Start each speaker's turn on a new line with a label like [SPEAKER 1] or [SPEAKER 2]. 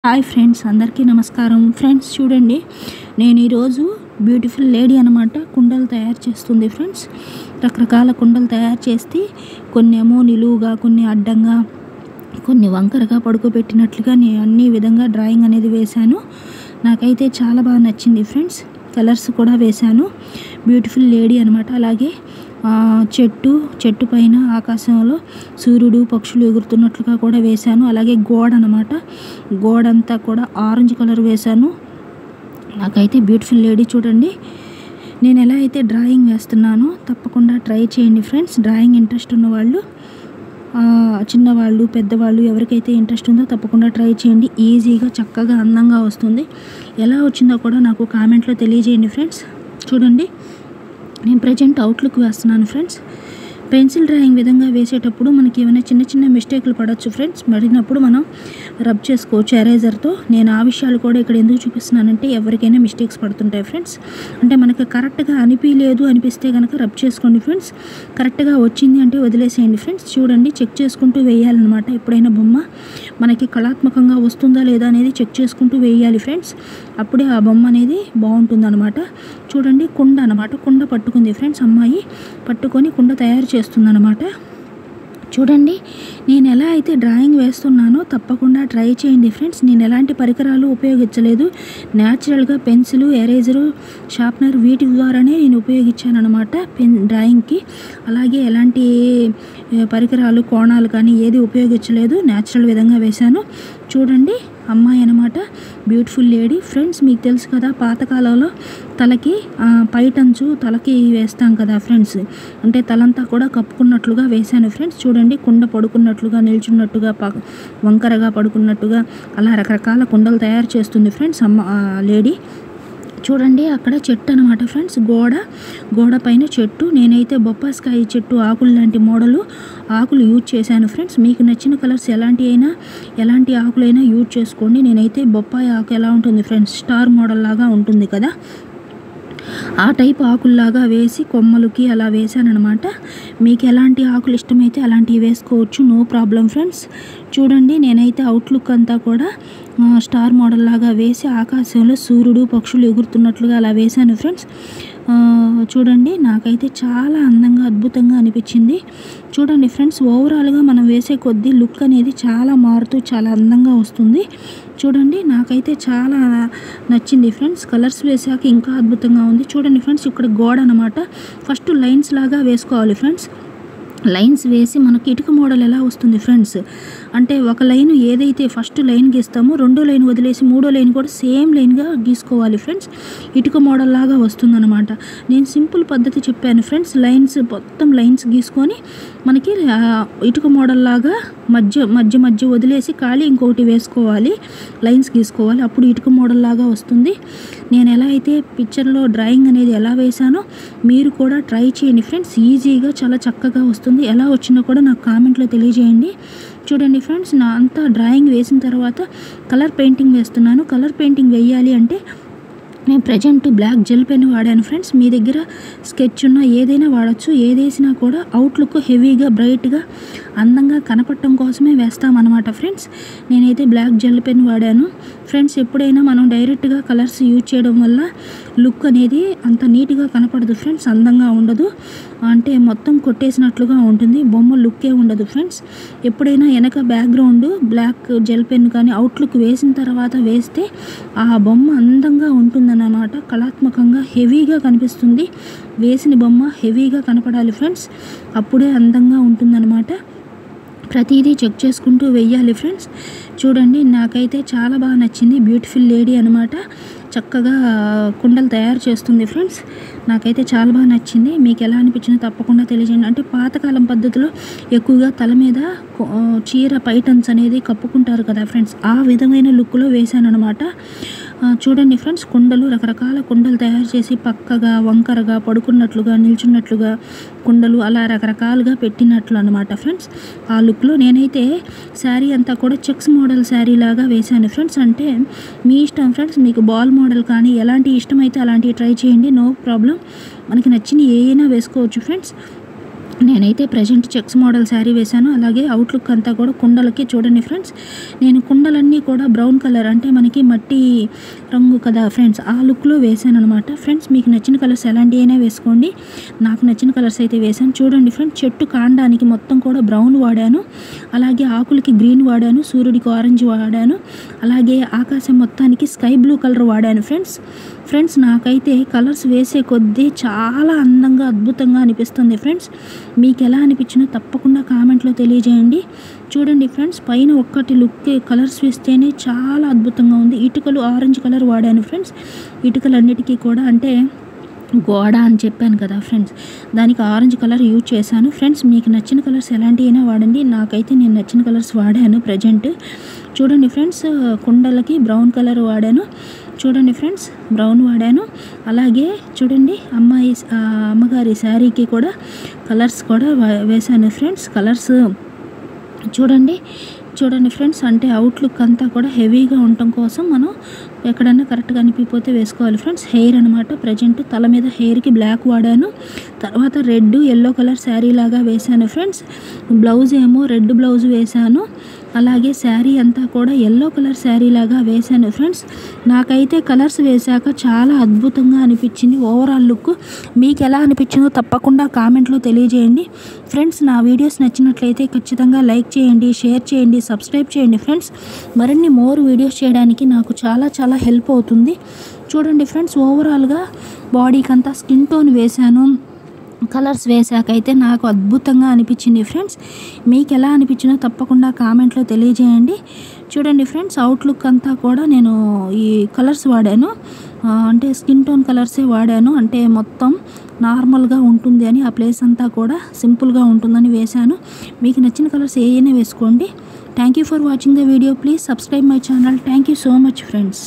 [SPEAKER 1] Hi friends, అందరికీ నమస్కారం. Friends చూడండి, నేను ఈరోజు బ్యూటిఫుల్ లేడీ అనమాట కుండలు తయారు చేస్తుంది. ఫ్రెండ్స్ రకరకాల కుండలు తయారు చేసి కొన్ని ఏమో నిలువుగా, కొన్ని అడ్డంగా, కొన్ని వంకరగా పడుకోబెట్టినట్లుగా నేను అన్ని విధంగా డ్రాయింగ్ అనేది వేశాను. నాకైతే చాలా బాగా నచ్చింది ఫ్రెండ్స్. కలర్స్ కూడా వేశాను. బ్యూటిఫుల్ లేడీ అనమాట. అలాగే చెట్టు పైన ఆకాశంలో సూర్యుడు, పక్షులు ఎగురుతున్నట్లుగా కూడా వేశాను. అలాగే గోడ అనమాట, గోడ అంతా కూడా ఆరెంజ్ కలర్ వేశాను. నాకైతే బ్యూటిఫుల్ లేడీ చూడండి. నేను ఎలా అయితే డ్రాయింగ్ వేస్తున్నానో తప్పకుండా ట్రై చేయండి ఫ్రెండ్స్. డ్రాయింగ్ ఇంట్రెస్ట్ ఉన్నవాళ్ళు, చిన్నవాళ్ళు, పెద్దవాళ్ళు ఎవరికైతే ఇంట్రెస్ట్ ఉందో తప్పకుండా ట్రై చేయండి. ఈజీగా, చక్కగా, అందంగా వస్తుంది. ఎలా వచ్చిందో కూడా నాకు కామెంట్లో తెలియజేయండి ఫ్రెండ్స్. చూడండి, నేను ప్రజెంట్ అవుట్లుక్ వేస్తున్నాను ఫ్రెండ్స్. పెన్సిల్ డ్రాయింగ్ విధంగా వేసేటప్పుడు మనకి ఏమైనా చిన్న చిన్న మిస్టేక్లు పడవచ్చు ఫ్రెండ్స్. పడినప్పుడు మనం రబ్ చేసుకోవచ్చు ఎరేజర్తో. నేను ఆ విషయాలు కూడా ఇక్కడ ఎందుకు చూపిస్తున్నానంటే, ఎవరికైనా మిస్టేక్స్ పడుతుంటాయి ఫ్రెండ్స్. అంటే మనకి కరెక్ట్గా అనిపిస్తే కనుక రబ్ చేసుకోండి ఫ్రెండ్స్. కరెక్ట్గా వచ్చింది అంటే వదిలేసేయండి ఫ్రెండ్స్. చూడండి, చెక్ చేసుకుంటూ వేయాలన్నమాట. ఎప్పుడైనా బొమ్మ మనకి కళాత్మకంగా వస్తుందా లేదా అనేది చెక్ చేసుకుంటూ వేయాలి ఫ్రెండ్స్. అప్పుడే ఆ బొమ్మ అనేది బాగుంటుందన్నమాట. చూడండి, కుండ అనమాట. కుండ పట్టుకుంది ఫ్రెండ్స్. అమ్మాయి పట్టుకొని కుండ తయారు చేస్తుందన్నమాట. చూడండి, నేను ఎలా అయితే డ్రాయింగ్ వేస్తున్నానో తప్పకుండా ట్రై చేయండి ఫ్రెండ్స్. నేను ఎలాంటి పరికరాలు ఉపయోగించలేదు. న్యాచురల్గా పెన్సిల్, ఎరేజరు, షార్ప్నర్ వీటి ద్వారానే నేను ఉపయోగించాను అనమాట డ్రాయింగ్కి. అలాగే ఎలాంటి పరికరాలు, కోణాలు కానీ ఏది ఉపయోగించలేదు. న్యాచురల్ విధంగా వేశాను. చూడండి, అమ్మాయి అనమాట, బ్యూటిఫుల్ లేడీ. ఫ్రెండ్స్ మీకు తెలుసు కదా, పాతకాలంలో తలకి పైటంచు తలకి వేస్తాం కదా ఫ్రెండ్స్. అంటే తలంతా కూడా కప్పుకున్నట్లుగా వేశాను ఫ్రెండ్స్. చూడండి, కుండ పడుకున్నట్లుగా, నిల్చున్నట్టుగా, వంకరగా పడుకున్నట్టుగా అలా రకరకాల కుండలు తయారు చేస్తుంది ఫ్రెండ్స్ లేడీ. చూడండి, అక్కడ చెట్టు అనమాట ఫ్రెండ్స్. గోడ పైన చెట్టు. నేనైతే బొప్పాస్కాయ చెట్టు ఆకులు లాంటి మోడలు ఆకులు యూజ్ చేశాను ఫ్రెండ్స్. మీకు నచ్చిన కలర్స్ ఎలాంటి ఆకులైనా యూజ్ చేసుకోండి. నేనైతే బొప్పాయి ఆకు ఎలా ఉంటుంది ఫ్రెండ్స్, స్టార్ మోడల్ లాగా ఉంటుంది కదా, ఆ టైప్ ఆకుల్లాగా వేసి కొమ్మలకి అలా వేసానమాట. మీకు ఎలాంటి ఆకులు ఇష్టమైతే అలాంటివి వేసుకోవచ్చు, నో ప్రాబ్లం ఫ్రెండ్స్. చూడండి, నేనైతే అవుట్లుక్ అంతా కూడా స్టార్ మోడల్ లాగా వేసి ఆకాశంలో సూర్యుడు, పక్షులు ఎగురుతున్నట్లుగా అలా వేశాను ఫ్రెండ్స్. చూడండి, నాకైతే చాలా అందంగా, అద్భుతంగా అనిపించింది. చూడండి ఫ్రెండ్స్, ఓవరాల్గా మనం వేసే కొద్దీ లుక్ అనేది చాలా మారుతూ చాలా అందంగా వస్తుంది. చూడండి, నాకైతే చాలా నచ్చింది ఫ్రెండ్స్. కలర్స్ వేసాక ఇంకా అద్భుతంగా ఉంది. చూడండి ఫ్రెండ్స్, ఇక్కడ గోడ అనమాట. ఫస్ట్ లైన్స్ లాగా వేసుకోవాలి ఫ్రెండ్స్. లైన్స్ వేసి మనకి ఇటుక మోడల్ ఎలా వస్తుంది ఫ్రెండ్స్ అంటే, ఒక లైన్ ఏదైతే ఫస్ట్ లైన్ గీస్తామో రెండో లైన్ వదిలేసి మూడో లైన్ కూడా సేమ్ లైన్గా గీసుకోవాలి ఫ్రెండ్స్. ఇటుక మోడల్ లాగా వస్తుందన్నమాట. నేను సింపుల్ పద్ధతి చెప్పాను ఫ్రెండ్స్. మొత్తం లైన్స్ గీసుకొని మనకి ఇటుక మోడల్ లాగా మధ్య వదిలేసి ఖాళీ ఇంకొకటి వేసుకోవాలి, లైన్స్ గీసుకోవాలి. అప్పుడు ఇటుక మోడల్ లాగా వస్తుంది. నేను ఎలా అయితే పిక్చర్లో డ్రాయింగ్ అనేది ఎలా వేశానో మీరు కూడా ట్రై చేయండి ఫ్రెండ్స్. ఈజీగా, చాలా చక్కగా వస్తుంది. ఎలా వచ్చినా కూడా నాకు కామెంట్లో తెలియజేయండి. చూడండి ఫ్రెండ్స్, నా అంతా డ్రాయింగ్ వేసిన తర్వాత కలర్ పెయింటింగ్ వేస్తున్నాను. కలర్ పెయింటింగ్ వేయాలి అంటే నేను ప్రజెంట్ బ్లాక్ జెల్ పెన్ వాడాను ఫ్రెండ్స్. మీ దగ్గర స్కెచ్ ఉన్న ఏదైనా వాడచ్చు. ఏదేసినా కూడా అవుట్లుక్ హెవీగా, బ్రైట్గా, అందంగా కనపడటం కోసమే వేస్తామన్నమాట ఫ్రెండ్స్. నేనైతే బ్లాక్ జెల్ పెన్ వాడాను ఫ్రెండ్స్. ఎప్పుడైనా మనం డైరెక్ట్గా కలర్స్ యూజ్ చేయడం వల్ల లుక్ అనేది అంత నీట్గా కనపడదు ఫ్రెండ్స్, అందంగా ఉండదు. అంటే మొత్తం కొట్టేసినట్లుగా ఉంటుంది, బొమ్మ లుక్కే ఉండదు ఫ్రెండ్స్. ఎప్పుడైనా వెనక బ్యాక్గ్రౌండ్ బ్లాక్ జెల్ పెన్ కానీ అవుట్లుక్ వేసిన తర్వాత వేస్తే ఆ బొమ్మ అందంగా ఉంటుందన్నమాట. కళాత్మకంగా, హెవీగా కనిపిస్తుంది. వేసిన బొమ్మ హెవీగా కనపడాలి ఫ్రెండ్స్, అప్పుడే అందంగా ఉంటుందన్నమాట. ప్రతిదీ చెక్ చేసుకుంటూ వెయ్యాలి ఫ్రెండ్స్. చూడండి, నాకైతే చాలా బాగా నచ్చింది. బ్యూటిఫుల్ లేడీ అనమాట. చక్కగా కుండలు తయారు చేస్తుంది ఫ్రెండ్స్. నాకైతే చాలా బాగా నచ్చింది. మీకు ఎలా అనిపించిందో తప్పకుండా తెలియజేయండి. అంటే పాతకాలం పద్ధతిలో ఎక్కువగా తల మీద చీర పైటన్స్ అనేది కప్పుకుంటారు కదా ఫ్రెండ్స్, ఆ విధమైన లుక్లో వేశాను అనమాట. చూడండి ఫ్రెండ్స్, రకరకాల కుండలు తయారు చేసి పక్కగా, వంకరగా, పడుకున్నట్లుగా, నిల్చున్నట్లుగా కుండలు అలా రకరకాలుగా పెట్టినట్లు అనమాట ఫ్రెండ్స్. ఆ లుక్లో నేనైతే శారీ అంతా కూడా చెక్స్ మోడల్ శారీ లాగా వేశాను ఫ్రెండ్స్. అంటే మీ ఇష్టం ఫ్రెండ్స్, మీకు బాల్ మోడల్ కానీ ఎలాంటి ఇష్టమైతే అలాంటివి ట్రై చేయండి, నో ప్రాబ్లం. మనకి నచ్చిన ఏమైనా వేసుకోవచ్చు ఫ్రెండ్స్. నేనైతే ప్రజెంట్ చెక్స్ మోడల్ శారీ వేశాను. అలాగే అవుట్లుక్ అంతా కూడా కుండలకి చూడండి ఫ్రెండ్స్, నేను కుండలన్నీ కూడా బ్రౌన్ కలర్ అంటే మనకి మట్టి రంగు కదా ఫ్రెండ్స్, ఆ లుక్లో వేసాను అనమాట. ఫ్రెండ్స్ మీకు నచ్చిన కలర్స్ ఎలాంటి అయినా వేసుకోండి, నాకు నచ్చిన కలర్స్ అయితే వేసాను. చూడండి ఫ్రెండ్స్, చెట్టు కాండానికి మొత్తం కూడా బ్రౌన్ వాడాను, అలాగే ఆకులకి గ్రీన్ వాడాను, సూర్యుడికి ఆరెంజ్ వాడాను, అలాగే ఆకాశం మొత్తానికి స్కై బ్లూ కలర్ వాడాను ఫ్రెండ్స్ నాకైతే కలర్స్ వేసే కొద్దీ చాలా అందంగా అద్భుతంగా అనిపిస్తుంది ఫ్రెండ్స్. మీకు ఎలా అనిపించినా తప్పకుండా కామెంట్లో తెలియజేయండి. చూడండి ఫ్రెండ్స్, పైన ఒక్కటి లుక్ కలర్స్ వేస్తేనే చాలా అద్భుతంగా ఉంది. ఇటుకలు ఆరెంజ్ కలర్ వాడాను ఫ్రెండ్స్, ఇటుకలన్నిటికీ కూడా అంటే గోడ అని చెప్పాను కదా ఫ్రెండ్స్, దానికి ఆరెంజ్ కలర్ యూజ్ చేశాను. ఫ్రెండ్స్ మీకు నచ్చిన కలర్స్ ఎలాంటి అయినా వాడండి, నాకైతే నేను నచ్చిన కలర్స్ వాడాను ప్రజెంట్. చూడండి ఫ్రెండ్స్, కుండలకి బ్రౌన్ కలర్ వాడాను. చూడండి ఫ్రెండ్స్, బ్రౌన్ వాడాను. అలాగే చూడండి అమ్మగారి శారీకి కూడా కలర్స్ కూడా వేశాను ఫ్రెండ్స్. కలర్స్ చూడండి ఫ్రెండ్స్, అంటే అవుట్లుక్ అంతా కూడా హెవీగా ఉండటం కోసం మనం ఎక్కడన్నా కరెక్ట్గా అనిపిపోతే వేసుకోవాలి ఫ్రెండ్స్. హెయిర్ అనమాట, ప్రజెంట్ తల మీద హెయిర్కి బ్లాక్ వాడాను, తర్వాత రెడ్ ఎల్లో కలర్ శారీ లాగా వేశాను ఫ్రెండ్స్. బ్లౌజ్ ఏమో రెడ్ బ్లౌజ్ వేశాను, అలాగే శారీ అంతా కూడా ఎల్లో కలర్ శారీ లాగా వేశాను ఫ్రెండ్స్. నాకైతే కలర్స్ వేశాక చాలా అద్భుతంగా అనిపించింది ఓవరాల్ లుక్. మీకు ఎలా అనిపించిందో తప్పకుండా కామెంట్లో తెలియజేయండి ఫ్రెండ్స్. నా వీడియోస్ నచ్చినట్లయితే ఖచ్చితంగా లైక్ చేయండి, షేర్ చేయండి, సబ్స్క్రైబ్ చేయండి ఫ్రెండ్స్. మరిన్ని మోర్ వీడియోస్ చేయడానికి నాకు చాలా హెల్ప్ అవుతుంది. చూడండి ఫ్రెండ్స్, ఓవరాల్గా బాడీకి అంతా స్కిన్ టోన్ వేశాను. కలర్స్ వేసాకైతే నాకు అద్భుతంగా అనిపించింది ఫ్రెండ్స్. మీకు ఎలా అనిపించినా తప్పకుండా కామెంట్లో తెలియజేయండి. చూడండి ఫ్రెండ్స్, అవుట్లుక్ అంతా కూడా నేను ఈ కలర్స్ వాడాను, అంటే స్కిన్ టోన్ కలర్సే వాడాను, అంటే మొత్తం నార్మల్గా ఉంటుంది అని, ఆ ప్లేస్ అంతా కూడా సింపుల్గా ఉంటుందని వేశాను. మీకు నచ్చిన కలర్స్ ఏమైనా వేసుకోండి. Thank you for watching the video. Please subscribe my channel. Thank you so much friends.